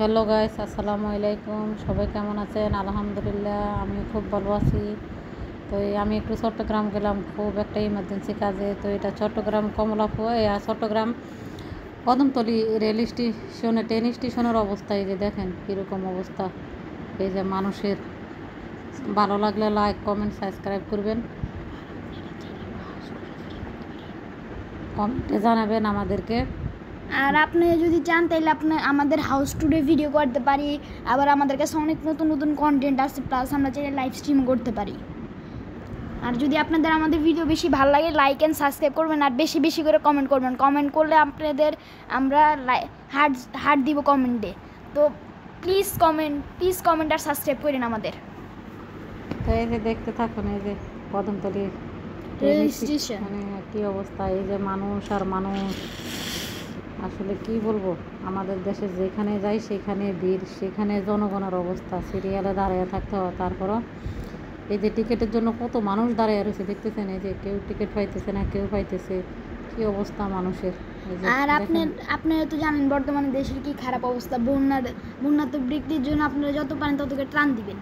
Hello guys, আসসালামু আলাইকুম। সবাই কেমন আছেন? আলহামদুলিল্লাহ, আমি খুব ভালো আছি। তো আমি একটু চট্টগ্রাম গেলাম খুব একটা ইমার্জেন্সি কাজে। তো এটা চট্টগ্রাম কমলাপুর, চট্টগ্রাম কদমতলী রেল স্টেশনে, ট্রেন স্টেশনের অবস্থা এই যে দেখেন কীরকম অবস্থা। এই যে মানুষের, ভালো লাগলে লাইক, কমেন্ট, সাবস্ক্রাইব করবেন, কমেন্টে জানাবেন আমাদেরকে। আর আপনি যদি চান তাহলে আপনি আমাদের হাউস টুরে ভিডিও করতে পারি। আবার আমাদের কাছে অনেক নতুন নতুন কন্টেন্ট আছে, প্লাস আমরা চাইলে লাইভ স্ট্রিম করতে পারি। আর যদি আপনাদের আমাদের ভিডিও বেশি ভালো লাগে, লাইক অ্যান্ড সাবস্ক্রাইব করবেন, আর বেশি বেশি করে কমেন্ট করবেন। কমেন্ট করলে আপনাদের আমরা হার্ট দিব কমেন্টে। তো প্লিজ কমেন্ট আর সাবস্ক্রাইব করেন আমাদের। তো এই যে দেখতে থাকুন, এই যে কদমতলী রেল স্টেশন, মানে কী অবস্থা। এই যে মানুষ আর মানুষ, আসলে কি বলবো, আমাদের দেশে যেখানে যাই সেখানে ভিড়, সেখানে জনগণের অবস্থা, সিরিয়ালে দাঁড়িয়ে থাকতে হয়। তারপরও এই যে টিকিটের জন্য কত মানুষ দাঁড়িয়ে রয়েছে দেখতেছেন, এই যে কেউ টিকিট পাইতেছে না, কেউ পাইতেছে। কি অবস্থা মানুষের। আর আপনারা তো জানেন বর্তমানে দেশের কি খারাপ অবস্থা। বন্যা তো বৃদ্ধির জন্য আপনারা যত পারেন ততকে ত্রাণ দিবেন।